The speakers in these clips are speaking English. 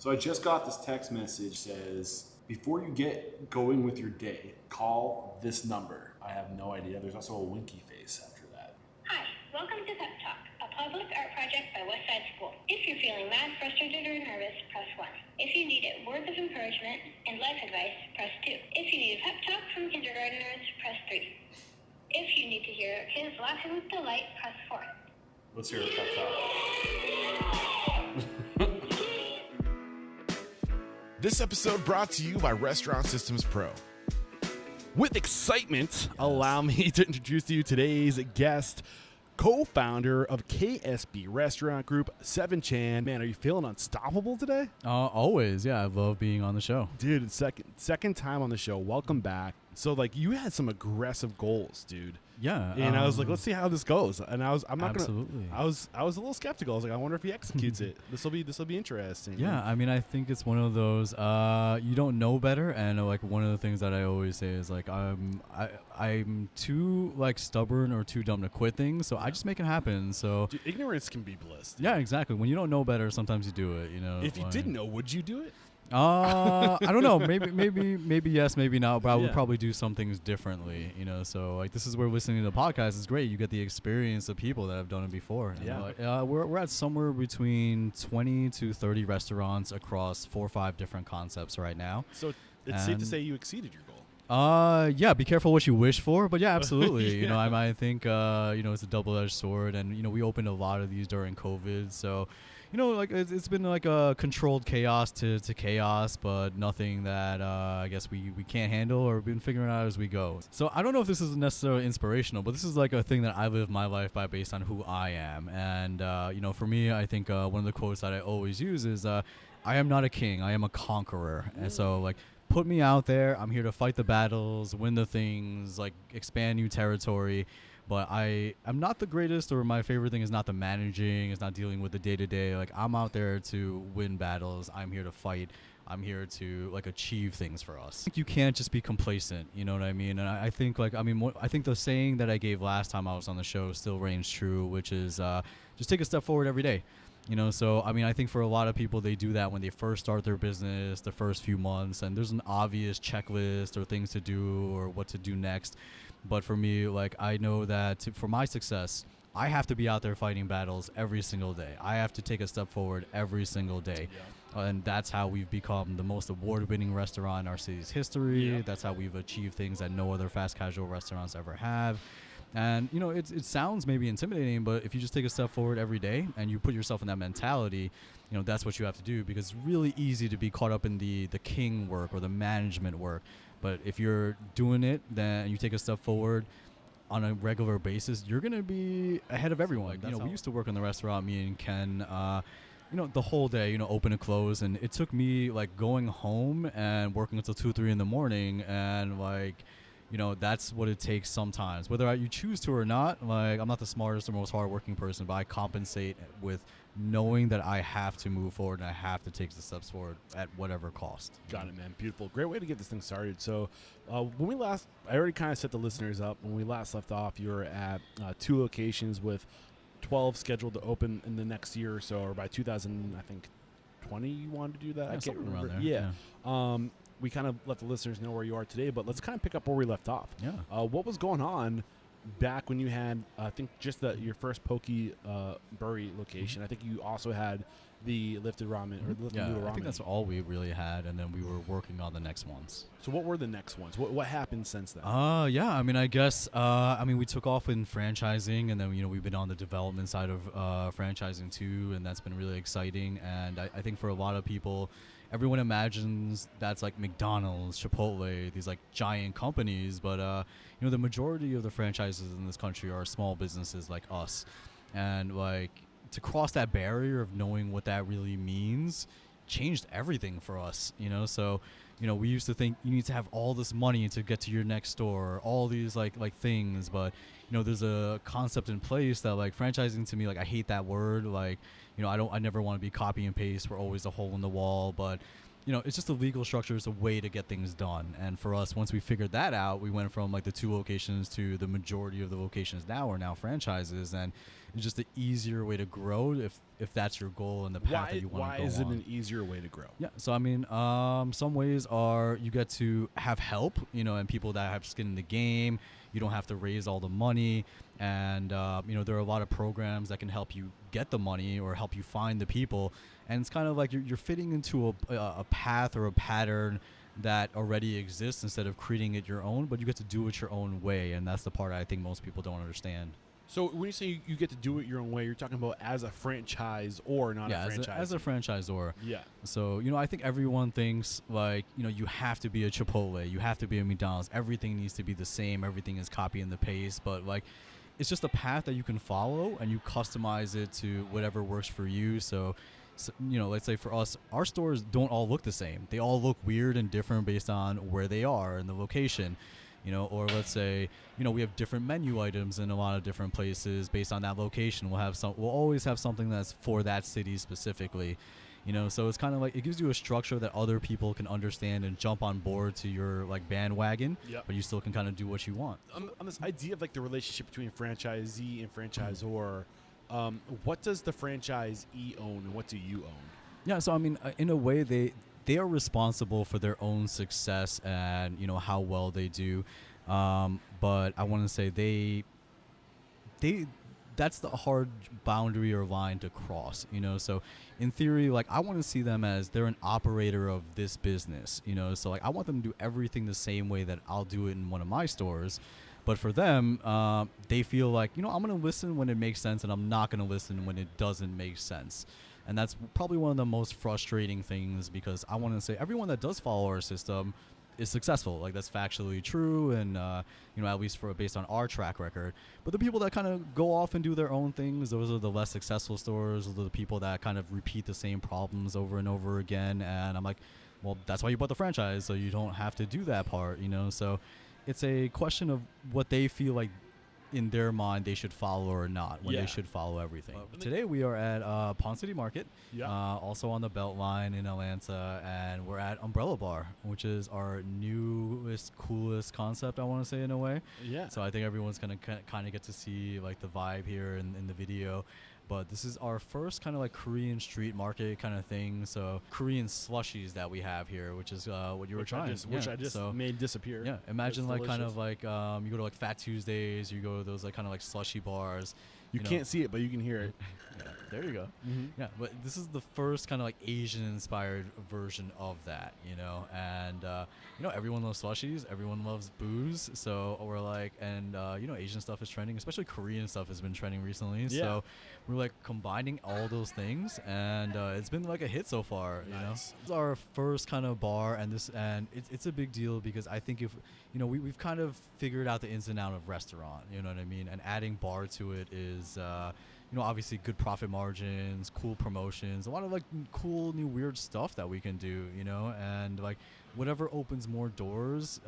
So I just got this text message says, before you get going with your day, call this number. I have no idea. There's also a winky face after that. Hi, welcome to Pep Talk, a public art project by Westside School. If you're feeling mad, frustrated, or nervous, press 1. If you need words of encouragement and life advice, press 2. If you need a pep talk from kindergartners, press 3. If you need to hear kids laughing with delight, press 4. Let's hear a pep talk. This episode brought to you by Restaurant Systems Pro. With excitement, allow me to introduce to you today's guest, co-founder of KSB Restaurant Group, Seven Chan. Man, are you feeling unstoppable today? Always, yeah. I love being on the show. Dude, second time on the show. Welcome back. So, like, you had some aggressive goals, dude. Yeah. And I was like, let's see how this goes. And I was a little skeptical. I was like, I wonder if he executes it. This will be interesting. Yeah, I mean, I think it's one of those you don't know better, and like one of the things that I always say is like I'm too like stubborn or too dumb to quit things, so I just make it happen. So Dude, ignorance can be bliss. Yeah, exactly. When you don't know better, sometimes you do it. You know. If you didn't know, would you do it? I don't know. Maybe yes, maybe not. But I would probably do some things differently. You know. So like this is where listening to the podcast is great. You get the experience of people that have done it before. And yeah. Like, we're at somewhere between 20 to 30 restaurants across 4 or 5 different concepts right now. So it's safe to say you exceeded your goal. Yeah, be careful what you wish for, but yeah, absolutely. Yeah. You know, I think, it's a double-edged sword, and, you know, we opened a lot of these during COVID, so, you know, like, it's been like a controlled chaos to chaos, but nothing that, I guess we can't handle or we've been figuring out as we go. So I don't know if this is necessarily inspirational, but this is like a thing that I live my life by based on who I am, and, you know, for me, I think, one of the quotes that I always use is, I am not a king, I am a conqueror, and so, like, put me out there. I'm here to fight the battles, win the things, like expand new territory. But I'm not the greatest, or my favorite thing is not the managing, it's not dealing with the day-to-day. Like, I'm out there to win battles. I'm here to fight. I'm here to like achieve things for us. I think you can't just be complacent, you know what I mean? And I think I think the saying that I gave last time I was on the show still reigns true, which is just take a step forward every day. You know, so, I mean, I think for a lot of people, they do that when they first start their business, the first few months, and there's an obvious checklist or things to do or what to do next. But for me, like, I know that for my success, I have to be out there fighting battles every single day. I have to take a step forward every single day. Yeah. And that's how we've become the most award-winning restaurant in our city's history. Yeah. That's how we've achieved things that no other fast casual restaurants ever have. And, you know, it sounds maybe intimidating, but if you just take a step forward every day and you put yourself in that mentality, you know, that's what you have to do, because it's really easy to be caught up in the king work or the management work. But if you're doing it, then you take a step forward on a regular basis, you're going to be ahead of everyone. You know, we used to work in the restaurant, me and Ken, you know, the whole day, you know, open and close. And it took me, like, going home and working until 2 or 3 in the morning and, like, you know, that's what it takes sometimes. Whether you choose to or not, like, I'm not the smartest or most hardworking person, but I compensate with knowing that I have to move forward and I have to take the steps forward at whatever cost. Got it, man. Beautiful. Great way to get this thing started. So when I already kind of set the listeners up. When we last left off, you were at 2 locations with 12 scheduled to open in the next year or so, or by 2020 you wanted to do that? Yeah, I can't remember. Around there. Yeah. We kind of let the listeners know where you are today, but let's kind of pick up where we left off. Yeah. What was going on back when you had, I think, just your first Poke Burri location? I think you also had the lifted ramen or the lifted noodle ramen. I think that's all we really had, and then we were working on the next ones. So what were the next ones? What happened since then? Yeah, I mean, I guess, we took off in franchising, and then, you know, we've been on the development side of franchising too, and that's been really exciting. And I think for a lot of people, everyone imagines that's like McDonald's, Chipotle, these like giant companies, but you know, the majority of the franchises in this country are small businesses like us, and like to cross that barrier of knowing what that really means changed everything for us, you know. So, you know, we used to think you need to have all this money to get to your next store, all these like things, but you know, there's a concept in place that, like, franchising to me, like, I hate that word, like, you know, I never want to be copy and paste. We're always a hole in the wall, but it's just the legal structure is a way to get things done. And for us, once we figured that out, we went from like the 2 locations to the majority of the locations now are now franchises, and it's just the easier way to grow if that's your goal and the path that you want to go on. Why is it an easier way to grow? Yeah, so I mean, some ways are you get to have help, and people that have skin in the game. You don't have to raise all the money, and there are a lot of programs that can help you get the money or help you find the people. And it's kind of like you're fitting into a path or a pattern that already exists instead of creating it your own, but you get to do it your own way, and that's the part I think most people don't understand. So when you say you get to do it your own way, you're talking about as a franchise or not a franchise? As a franchisor. Yeah. So, I think everyone thinks like, you have to be a Chipotle, you have to be a McDonald's, everything needs to be the same, everything is copy and the paste, but like, it's just a path that you can follow and you customize it to whatever works for you. So let's say for us, our stores don't all look the same. They all look weird and different based on where they are and the location. Or let's say, we have different menu items in a lot of different places based on that location. We'll always have something that's for that city specifically, so it's kind of like, it gives you a structure that other people can understand and jump on board to your like bandwagon, Yep. but you still can kind of do what you want. On this idea of like the relationship between franchisee and franchisor, what does the franchisee own and what do you own? Yeah, so I mean, in a way, they are responsible for their own success and how well they do, but I want to say they that's the hard boundary or line to cross. So in theory, like, I want to see them as they're an operator of this business. So like, I want them to do everything the same way that I'll do it in one of my stores. But for them, they feel like, I'm going to listen when it makes sense and I'm not going to listen when it doesn't make sense. And that's probably one of the most frustrating things, because I want to say everyone that does follow our system is successful. Like, that's factually true, and at least based on our track record. But the people that kind of go off and do their own things, those are the less successful stores. Those are the people that kind of repeat the same problems over and over again. And I'm like, well, that's why you bought the franchise, so you don't have to do that part. So it's a question of what they feel like in their mind they should follow or not, when they should follow everything. Today we are at Ponce City Market, also on the Beltline in Atlanta, and we're at Umbrella Bar, which is our newest, coolest concept, I want to say, in a way. Yeah. So I think everyone's going to kind of get to see like the vibe here in the video. But this is our first kind of like Korean street market kind of thing. So Korean slushies that we have here, which is what you were trying. Which I just made disappear. Yeah, imagine like delicious. kind of like you go to like Fat Tuesdays, you go to those like kind of like slushy bars. You can't see it, but you can hear it. Yeah, there you go. Mm-hmm. Yeah, but this is the first kind of like Asian-inspired version of that, and everyone loves slushies, everyone loves booze, so we're like, and Asian stuff is trending, especially Korean stuff has been trending recently. Yeah. So we're like combining all those things, and it's been like a hit so far. Nice. It's our first kind of bar, and it's a big deal because I think if we've kind of figured out the ins and outs of restaurant, you know what I mean, and adding bar to it is obviously good profit margins, cool promotions, a lot of like cool new weird stuff that we can do, and like whatever opens more doors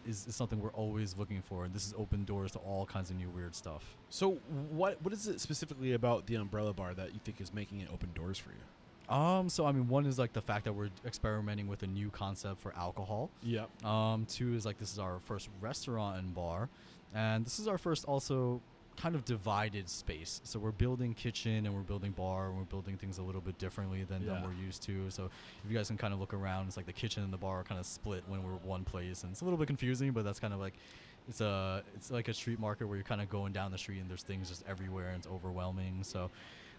is something we're always looking for, and this has opened doors to all kinds of new weird stuff. So what is it specifically about the Umbrella Bar that you think is making it open doors for you? So I mean, one is like the fact that we're experimenting with a new concept for alcohol. Yep. Two is like this is our first restaurant and bar, and this is our first also kind of divided space. So we're building kitchen and we're building bar and we're building things a little bit differently than we're used to. So if you guys can kind of look around, it's like the kitchen and the bar are kind of split when we're one place, and it's a little bit confusing, but that's kind of like it's like a street market where you're kind of going down the street and there's things just everywhere and it's overwhelming. So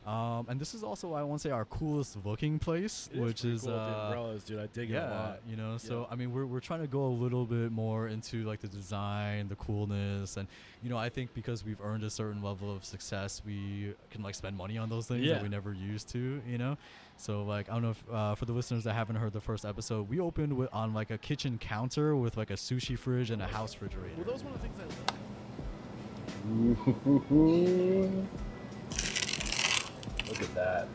and this is also, I want to say, our coolest looking place, which is cool with the umbrellas, dude. I dig it a lot. So I mean, we're trying to go a little bit more into like the design, the coolness, and I think because we've earned a certain level of success, we can like spend money on those things that we never used to, So like, I don't know if for the listeners that haven't heard the first episode, we opened on like a kitchen counter with like a sushi fridge and a house refrigerator. Well, those one of the things Look at that.